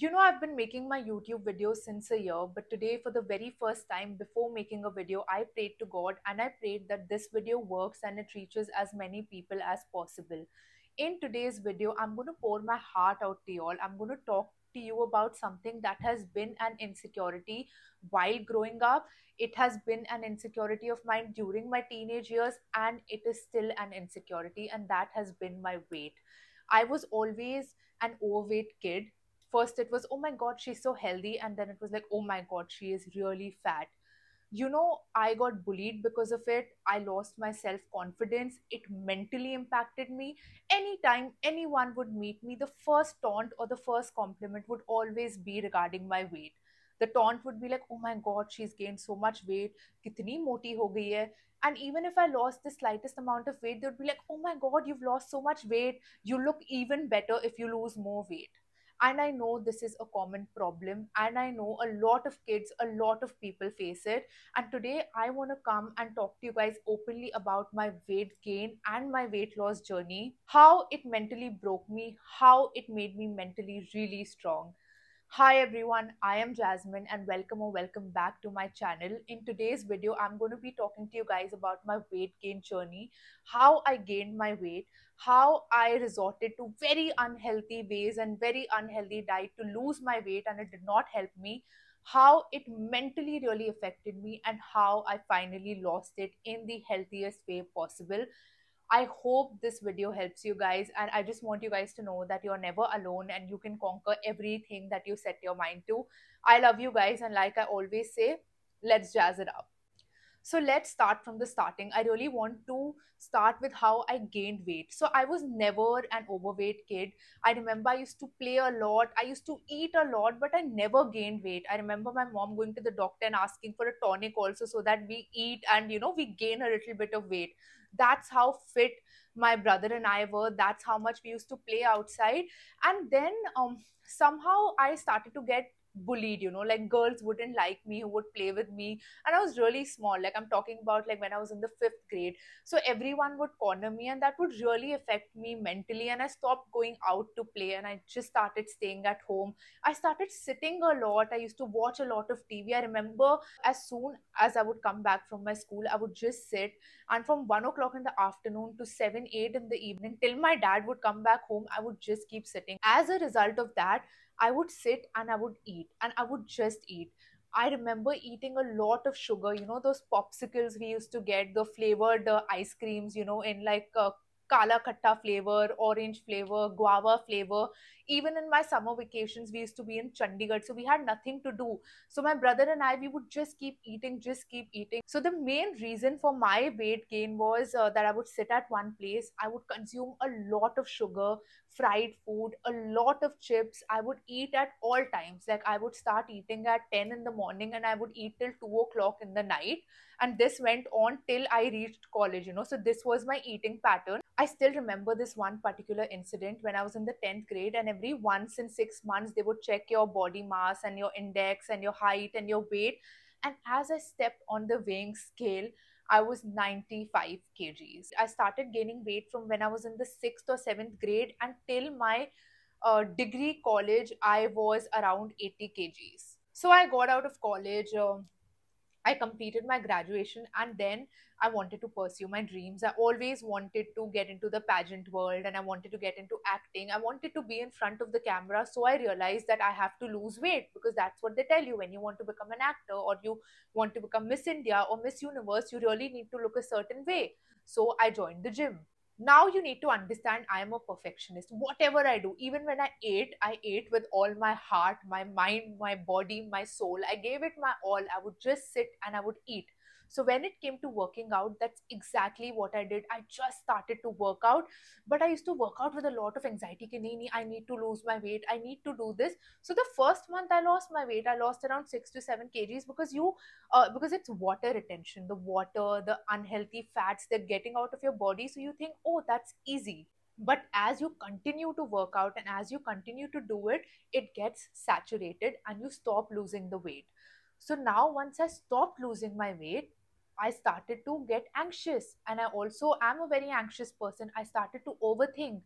I've been making my YouTube videos since a year, but today, for the very first time, before making a video, I prayed to God and I prayed that this video works and it reaches as many people as possible. In today's video, I'm going to pour my heart out to you all. I'm going to talk to you about something that has been an insecurity while growing up. It has been an insecurity of mine during my teenage years, and it is still an insecurity, and that has been my weight. I was always an overweight kid. First it was, oh my god, she's so healthy, and then it was like, oh my god, she is really fat. I got bullied because of it. I lost my self confidence. It mentally impacted me. Anytime anyone would meet me, the first taunt or the first compliment would always be regarding my weight. The taunt would be like, oh my god, she's gained so much weight, kitni moti ho gayi hai. And even if I lost the slightest amount of weight, they would be like, oh my god, you've lost so much weight, you look even better if you lose more weight. And I know this is a common problem, and I know a lot of kids, a lot of people face it. And today I want to come and talk to you guys openly about my weight gain and my weight loss journey, how it mentally broke me, how it made me mentally really strong. Hi everyone, I am Jasmine and welcome or welcome back to my channel. In today's video, I'm going to be talking to you guys about my weight gain journey, how I gained my weight, how I resorted to very unhealthy ways and very unhealthy diet to lose my weight and it did not help me, how it mentally really affected me, and how I finally lost it in the healthiest way possible. I hope this video helps you guys, and I just want you guys to know that you're never alone and you can conquer everything that you set your mind to. I love you guys, and like I always say, let's jazz it up. So let's start from the starting. I really want to start with how I gained weight. So I was never an overweight kid. I remember I used to play a lot, I used to eat a lot, but I never gained weight. I remember my mom going to the doctor and asking for a tonic also so that we eat and we gain a little bit of weight. That's how fit my brother and I were. That's how much we used to play outside. And then somehow I started to get bullied, like girls wouldn't like me who would play with me, and I was really small. Like, I'm talking about like when I was in the fifth grade. So everyone would corner me, and that would really affect me mentally. And I stopped going out to play, and I just started staying at home. I started sitting a lot. I used to watch a lot of TV. I remember as soon as I would come back from my school, I would just sit, and from 1 o'clock in the afternoon to 7, 8 in the evening, till my dad would come back home, I would just keep sitting. As a result of that, I would sit and I would eat, and I would just eat. I remember eating a lot of sugar, those popsicles we used to get, the flavored ice creams, in like kala khatta flavor, orange flavor, guava flavor. Even in my summer vacations, we used to be in Chandigarh, so we had nothing to do. So my brother and I, we would just keep eating, just keep eating. So the main reason for my weight gain was that I would sit at one place, I would consume a lot of sugar, fried food, a lot of chips. I would eat at all times. Like, I would start eating at 10 in the morning and I would eat till 2 o'clock in the night. And this went on till I reached college, So this was my eating pattern. I still remember this one particular incident when I was in the 10th grade, and every once in 6 months, they would check your body mass and your index and your height and your weight. And as I stepped on the weighing scale, I was 95 kgs. I started gaining weight from when I was in the sixth or seventh grade until my degree college. I was around 80 kgs. So I got out of college. I completed my graduation, and then I wanted to pursue my dreams. I always wanted to get into the pageant world and I wanted to get into acting. I wanted to be in front of the camera. So I realized that I have to lose weight, because that's what they tell you when you want to become an actor or you want to become Miss India or Miss Universe. You really need to look a certain way. So I joined the gym. Now you need to understand, I am a perfectionist. Whatever I do, even when I ate with all my heart, my mind, my body, my soul. I gave it my all. I would just sit and I would eat. So when it came to working out, that's exactly what I did. I just started to work out, but I used to work out with a lot of anxiety. Ki, nahi, nahi, I need to lose my weight, I need to do this. So the first month I lost my weight, I lost around 6 to 7 kgs, because it's water retention, the water, the unhealthy fats, they're getting out of your body. So you think, oh, that's easy. But as you continue to work out and as you continue to do it, it gets saturated and you stop losing the weight. So now, once I stopped losing my weight, I started to get anxious, and I also am a very anxious person. I started to overthink.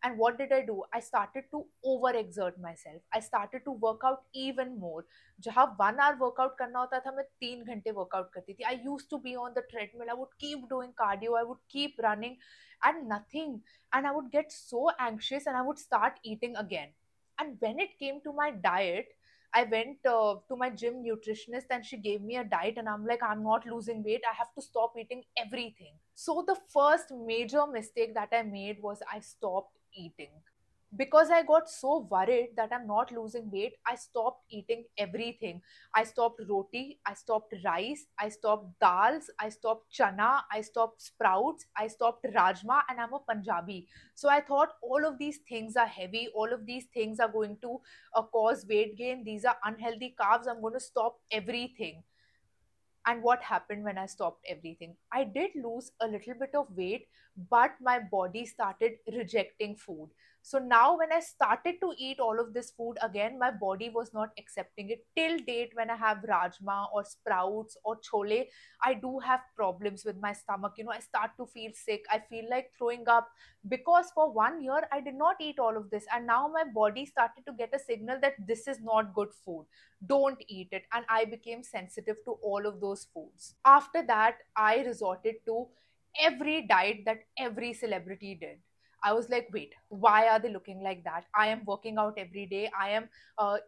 And what did I do? I started to overexert myself. I started to work out even more. जहाँ 1 hour workout करना होता था, मैं 3 घंटे workout करती थी. I used to be on the treadmill. I would keep doing cardio. I would keep running, and nothing. And I would get so anxious, and I would start eating again. And when it came to my diet, I went to my gym nutritionist and she gave me a diet, and I'm like, I'm not losing weight. I have to stop eating everything. So the first major mistake that I made was I stopped eating. Because I got so worried that I'm not losing weight, I stopped eating everything. I stopped roti, I stopped rice, I stopped dals, I stopped chana, I stopped sprouts, I stopped rajma, and I'm a Punjabi. So I thought all of these things are heavy, all of these things are going to cause weight gain, these are unhealthy carbs, I'm going to stop everything. And what happened when I stopped everything? I did lose a little bit of weight, but my body started rejecting food. So now, when I started to eat all of this food again, my body was not accepting it. Till date, when I have rajma or sprouts or chole, I do have problems with my stomach. I start to feel sick. I feel like throwing up because for 1 year, I did not eat all of this. And now my body started to get a signal that this is not good food, don't eat it. And I became sensitive to all of those foods. After that, I resorted to every diet that every celebrity did. I was like, wait, why are they looking like that? I am working out every day. I am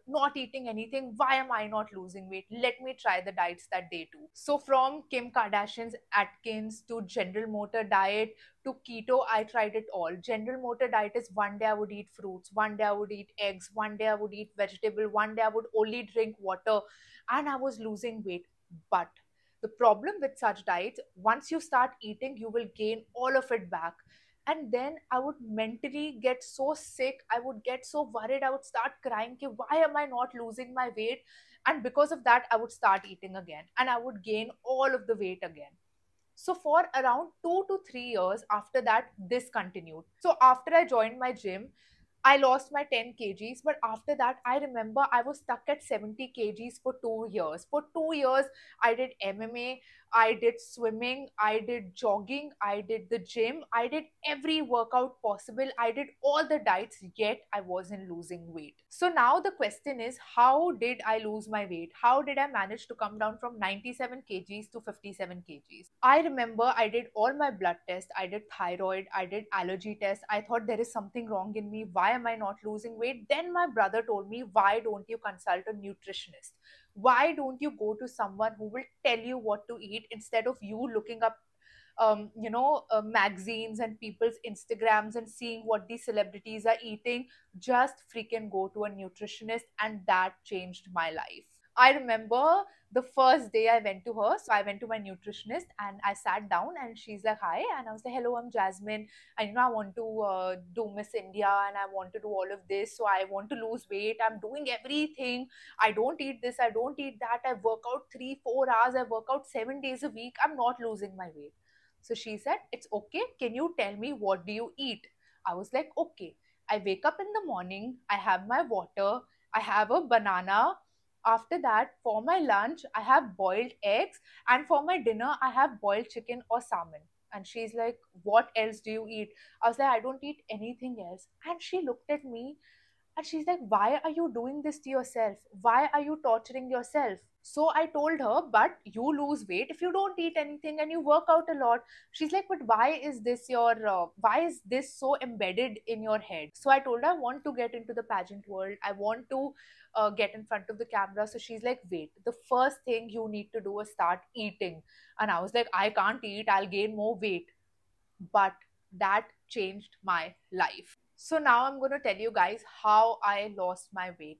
not eating anything. Why am I not losing weight? Let me try the diets that they do. So, from Kim Kardashian's Atkins to General Motor diet to keto, I tried it all. General Motor diet is one day I would eat fruits, one day I would eat eggs, one day I would eat vegetable, one day I would only drink water, and I was losing weight. But the problem with such diets, once you start eating, you will gain all of it back. And then I would mentally get so sick. I would get so worried. I would start crying, ki, why am I not losing my weight? And because of that, I would start eating again and I would gain all of the weight again. So for around 2 to 3 years after that, this continued. So after I joined my gym, I lost my 10 kgs, but after that, I remember I was stuck at 70 kgs for 2 years. For 2 years, I did MMA, I did swimming, I did jogging, I did the gym, I did every workout possible, I did all the diets, yet I wasn't losing weight. So now the question is, how did I lose my weight? How did I manage to come down from 97 kgs to 57 kgs? I remember I did all my blood tests, I did thyroid, I did allergy tests. I thought there is something wrong in me. Why am I not losing weight? Then my brother told me, why don't you consult a nutritionist? Why don't you go to someone who will tell you what to eat instead of you looking up magazines and people's Instagrams and seeing what these celebrities are eating? Just freaking go to a nutritionist. And that changed my life. I remember the first day I went to her. So I went to my nutritionist and I sat down and she's like, hi. And I was like, hello, I'm Jasmine. And I want to do Miss India and I want to do all of this. So I want to lose weight. I'm doing everything. I don't eat this. I don't eat that. I work out 3, 4 hours. I work out 7 days a week. I'm not losing my weight. So she said, it's okay. Can you tell me what do you eat? I was like, okay. I wake up in the morning. I have my water. I have a banana. After that, for my lunch, I have boiled eggs, and for my dinner, I have boiled chicken or salmon. And she's like, what else do you eat? I was like, I don't eat anything else. And she looked at me and she's like, why are you doing this to yourself? Why are you torturing yourself? So I told her, but you lose weight if you don't eat anything and you work out a lot. She's like, but why is this so embedded in your head? So I told her, I want to get into the pageant world. I want to get in front of the camera. So she's like, wait, the first thing you need to do is start eating. And I was like, I can't eat, I'll gain more weight. But that changed my life. So now I'm going to tell you guys how I lost my weight.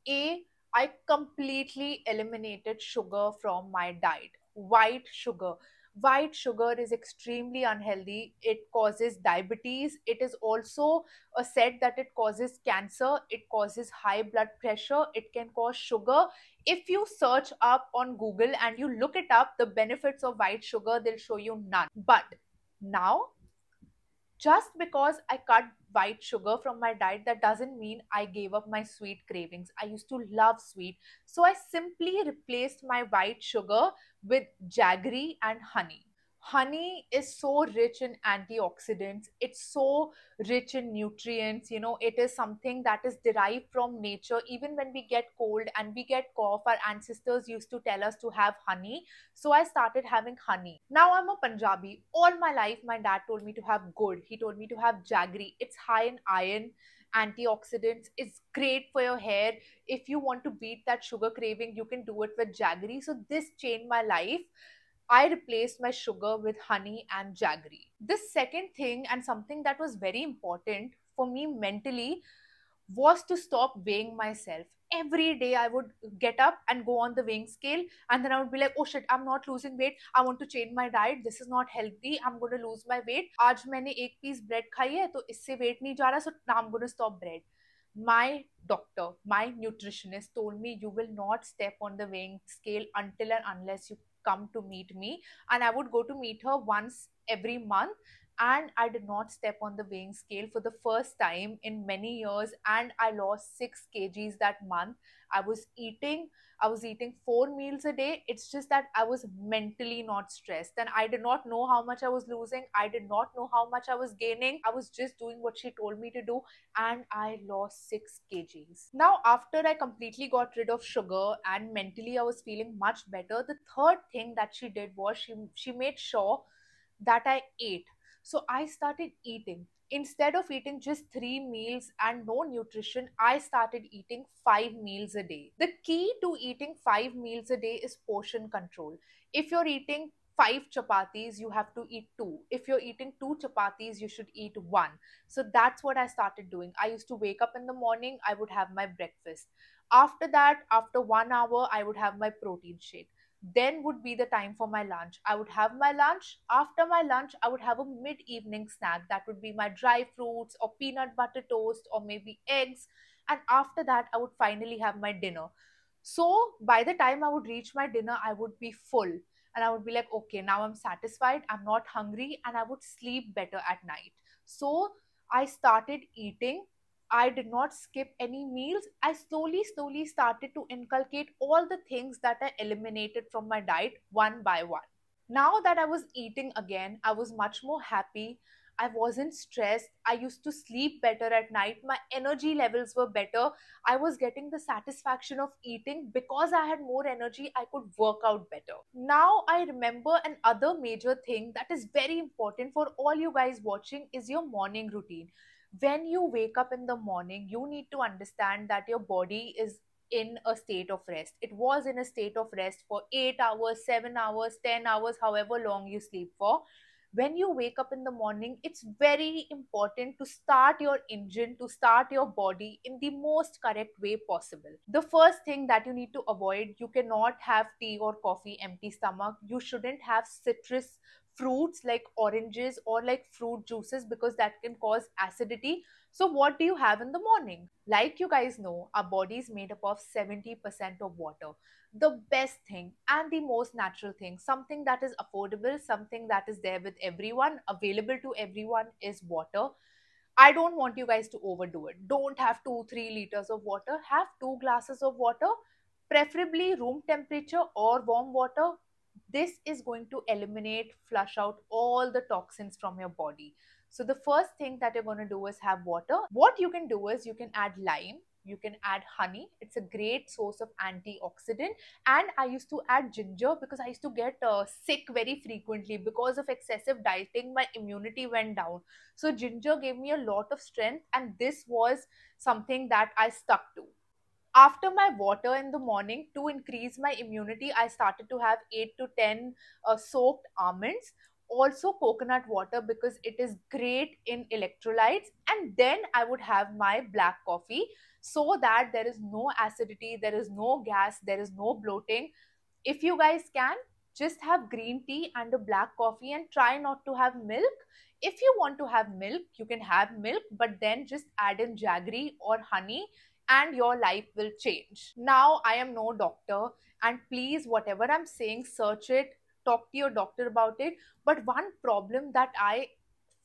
A, I completely eliminated sugar from my diet. White sugar. White sugar is extremely unhealthy. It causes diabetes. It is also said that it causes cancer. It causes high blood pressure. It can cause sugar. If you search up on Google and you look it up, the benefits of white sugar, they'll show you none. But now, just because I cut white sugar from my diet, that doesn't mean I gave up my sweet cravings. I used to love sweet. So I simply replaced my white sugar with jaggery and honey. Honey is so rich in antioxidants. It's so rich in nutrients. It is something that is derived from nature. Even when we get cold and we get cough, our ancestors used to tell us to have honey. So I started having honey. Now I'm a Punjabi. All my life, my dad told me to have good. He told me to have jaggery. It's high in iron, antioxidants. It's great for your hair. If you want to beat that sugar craving, you can do it with jaggery. So this changed my life. I replaced my sugar with honey and jaggery. The second thing, and something that was very important for me mentally, was to stop weighing myself. Every day I would get up and go on the weighing scale, and then I would be like, oh shit, I'm not losing weight. I want to change my diet. This is not healthy. I'm going to lose my weight. आज मैंने एक piece bread खाई है तो इससे weight नहीं जा रहा, so now I'm going to stop bread. My doctor, my nutritionist told me you will not step on the weighing scale until and unless you come to meet me. And I would go to meet her once every month. And I did not step on the weighing scale for the first time in many years. And I lost 6 kgs that month. I was eating I was eating 4 meals a day. It's just that I was mentally not stressed. And I did not know how much I was losing. I did not know how much I was gaining. I was just doing what she told me to do. And I lost 6 kgs. Now, after I completely got rid of sugar and mentally I was feeling much better, the third thing that she did was she made sure that I ate. So I started eating. Instead of eating just 3 meals and no nutrition, I started eating 5 meals a day. The key to eating 5 meals a day is portion control. If you're eating 5 chapatis, you have to eat two. If you're eating 2 chapatis, you should eat one. So that's what I started doing. I used to wake up in the morning, I would have my breakfast. After that, after 1 hour, I would have my protein shake. Then would be the time for my lunch. I would have my lunch. After my lunch, I would have a mid evening snack. That would be my dry fruits or peanut butter toast or maybe eggs. And after that, I would finally have my dinner. So by the time I would reach my dinner, I would be full. And I would be like, okay, now I'm satisfied. I'm not hungry. And I would sleep better at night. So I started eating. I did not skip any meals. I slowly started to inculcate all the things that I eliminated from my diet one by one. Now that I was eating again, I was much more happy. I wasn't stressed. I used to sleep better at night. My energy levels were better. I was getting the satisfaction of eating because I had more energy. I could work out better. Now I remember another major thing that is very important for all you guys watching is your morning routine. When you wake up in the morning, you need to understand that your body is in a state of rest. It was in a state of rest for 8 hours, 7 hours, 10 hours, however long you sleep for. When you wake up in the morning, it's very important to start your engine, to start your body in the most correct way possible. The first thing that you need to avoid, you cannot have tea or coffee empty stomach. You shouldn't have citrus fruits like oranges or like fruit juices because that can cause acidity. So, what do you have in the morning? Like you guys know, our body is made up of 70% of water. The best thing and the most natural thing, something that is affordable, something that is there with everyone, available to everyone, is water. I don't want you guys to overdo it. Don't have 2-3 liters of water. Have 2 glasses of water, preferably room temperature or warm water. This is going to eliminate, flush out all the toxins from your body. So, the first thing that you're going to do is have water. What you can do is you can add lime, you can add honey. It's a great source of antioxidant. And I used to add ginger because I used to get sick very frequently because of excessive dieting. My immunity went down. So, ginger gave me a lot of strength, and this was something that I stuck to. After my water in the morning, to increase my immunity, I started to have 8 to 10 soaked almonds, also coconut water because it is great in electrolytes. And then I would have my black coffee so that there is no acidity, there is no gas, there is no bloating. If you guys can, just have green tea and a black coffee and try not to have milk. If you want to have milk, you can have milk, but then just add in jaggery or honey and your life will change. Now, I am no doctor, and please, whatever I'm saying, search it, talk to your doctor about it. But one problem that I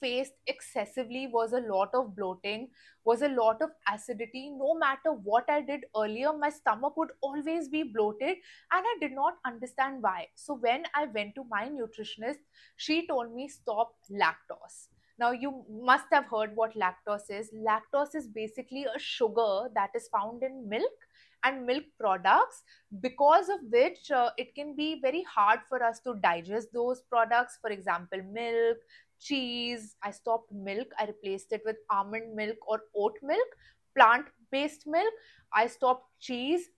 faced excessively was a lot of bloating, was a lot of acidity. No matter what I did earlier, my stomach would always be bloated, and I did not understand why. So when I went to my nutritionist, she told me stop lactose. Now, you must have heard what lactose is. Lactose is basically a sugar that is found in milk and milk products, because of which it can be very hard for us to digest those products. For example, milk, cheese. I stopped milk, I replaced it with almond milk or oat milk, plant based milk. I stopped cheese,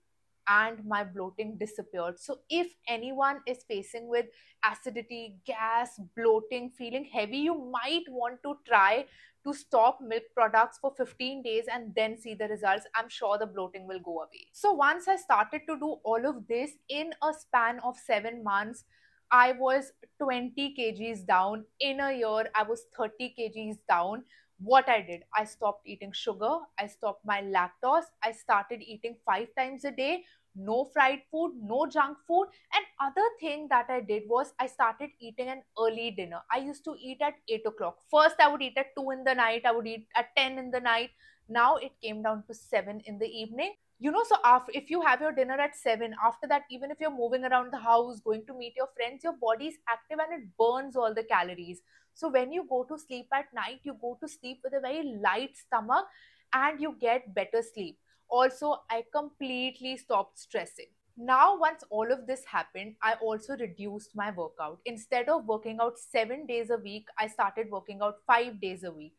and my bloating disappeared. So if anyone is facing with acidity, gas, bloating, feeling heavy, you might want to try to stop milk products for 15 days and then see the results. I'm sure the bloating will go away. So once I started to do all of this in a span of 7 months, I was 20 kgs down. In a year, I was 30 kgs down. What I did, I stopped eating sugar, I stopped my lactose, I started eating 5 times a day, no fried food, no junk food. And other thing that I did was I started eating an early dinner. I used to eat at 8 o'clock. First, I would eat at 2 in the night, I would eat at 10 in the night. Now it came down to 7 in the evening. So after, if you have your dinner at 7, after that, even if you're moving around the house, going to meet your friends, your body is active and it burns all the calories. So when you go to sleep at night, you go to sleep with a very light stomach and you get better sleep. Also, I completely stopped stressing. Now, once all of this happened, I also reduced my workout. Instead of working out 7 days a week, I started working out 5 days a week.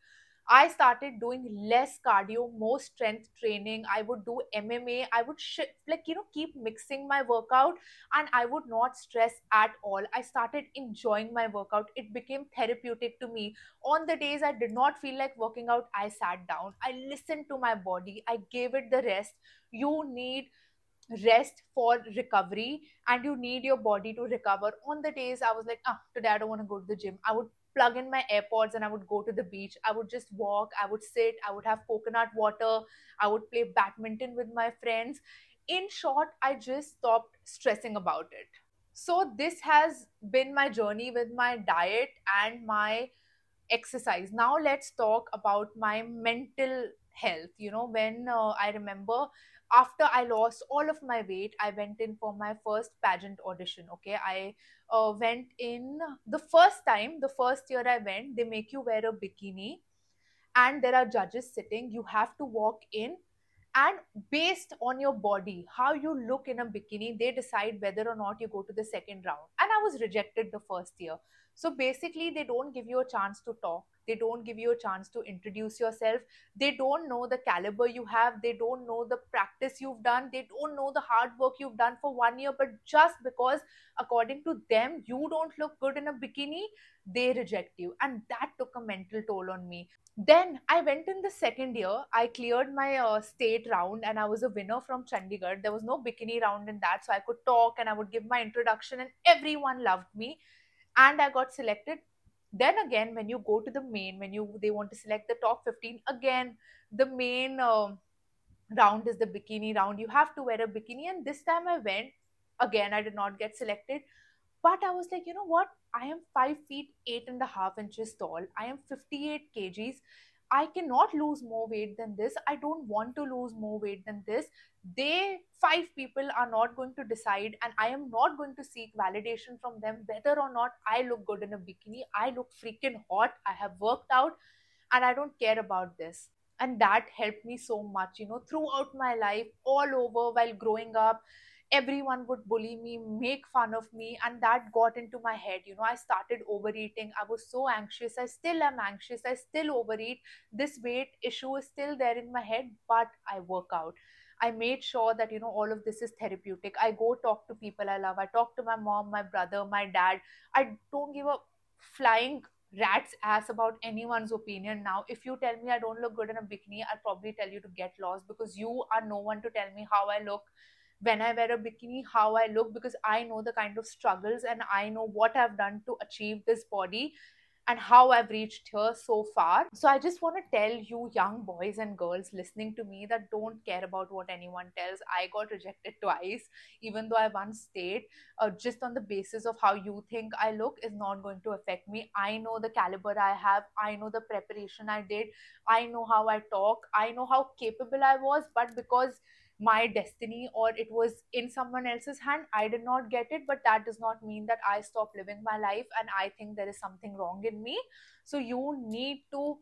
I started doing less cardio, more strength training. I would do MMA. I would keep mixing my workout, and I would not stress at all. I started enjoying my workout. It became therapeutic to me. On the days I did not feel like working out, I sat down. I listened to my body. I gave it the rest. You need rest for recovery, and you need your body to recover. On the days I was like, today I don't want to go to the gym, I would plug in my AirPods and I would go to the beach. I would just walk, I would sit, I would have coconut water, I would play badminton with my friends. In short, I just stopped stressing about it. So this has been my journey with my diet and my exercise. Now let's talk about my mental health. When I remember, after I lost all of my weight, I went in for my first pageant audition. Okay, I went in the first time. The first year I went, they make you wear a bikini, and there are judges sitting. You have to walk in, and based on your body, how you look in a bikini, they decide whether or not you go to the second round. And I was rejected the first year. So basically, they don't give you a chance to talk, they don't give you a chance to introduce yourself. They don't know the caliber you have, they don't know the practice you've done, they don't know the hard work you've done for 1 year. But just because according to them you don't look good in a bikini, they reject you. And that took a mental toll on me. Then I went in the second year. I cleared my state round and I was a winner from Chandigarh. There was no bikini round in that, so I could talk and I would give my introduction, and everyone loved me. And I got selected. Then again, when you go to the main, when they want to select the top 15, again the main round is the bikini round. You have to wear a bikini, and this time I went. Again, I did not get selected. But I was like, you know what? I am 5 feet 8.5 inches tall. I am 58 kgs. I cannot lose more weight than this. I don't want to lose more weight than this. They, five people, are not going to decide, and I am not going to seek validation from them whether or not I look good in a bikini. I look freaking hot. I have worked out, and I don't care about this. And that helped me so much, throughout my life, all over while growing up. Everyone would bully me, make fun of me, and that got into my head. I started overeating. I was so anxious. I still am anxious. I still overeat. This weight issue is still there in my head, but I work out. I made sure that all of this is therapeutic. I go talk to people I love. I talk to my mom, my brother, my dad. I don't give a flying rat's ass about anyone's opinion. Now, if you tell me I don't look good in a bikini, I'll probably tell you to get lost, because you are no one to tell me how I look when I wear a bikini, how I look, because I know the kind of struggles and I know what I've done to achieve this body. and how I've reached here so far. So I just want to tell you, young boys and girls listening to me, that don't care about what anyone tells. I got rejected twice, even though I once stayed. Just on the basis of how you think I look is not going to affect me. I know the caliber I have, I know the preparation I did, I know how I talk, I know how capable I was, but because my destiny or it was in someone else's hand, I did not get it. But that does not mean that I stop living my life and I think there is something wrong in me. So you need to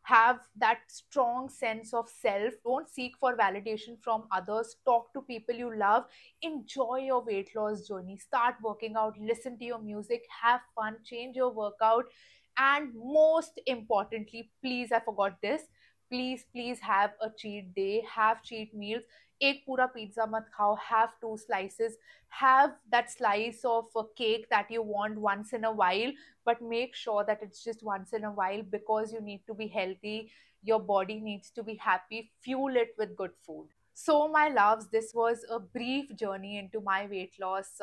have that strong sense of self. Don't seek for validation from others. Talk to people you love. Enjoy your weight loss journey. Start working out, listen to your music, have fun, change your workout. And most importantly, please, I forgot this, please have a cheat day, have cheat meals. एक पूरा pizza मत खाओ, have two slices, have that slice of a cake that you want once in a while, but make sure that it's just once in a while, because you need to be healthy, your body needs to be happy. Fuel it with good food. So, my loves, this was a brief journey into my weight loss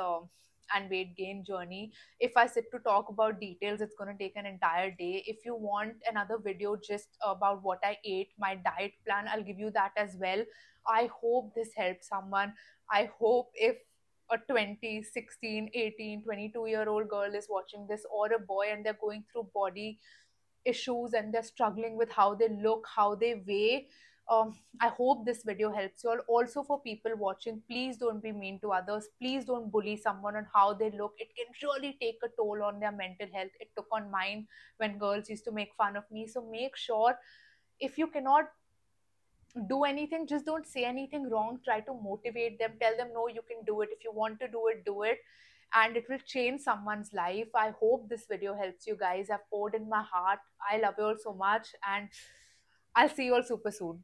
and weight gain journey. If I sit to talk about details, it's going to take an entire day. If you want another video just about what I ate, my diet plan, I'll give you that as well. I hope this helped someone. I hope if a 20, 16, 18, 22-year-old girl is watching this, or a boy, and they're going through body issues and they're struggling with how they look, how they weigh. I hope this video helps you all. Also, for people watching, please don't be mean to others. Please don't bully someone on how they look. It can really take a toll on their mental health. It took on mine when girls used to make fun of me. So make sure, if you cannot do anything, just don't say anything wrong. Try to motivate them, tell them, no, you can do it. If you want to do it, do it, and it will change someone's life. I hope this video helps you guys. I've poured in my heart. I love you all so much, and I'll see you all super soon.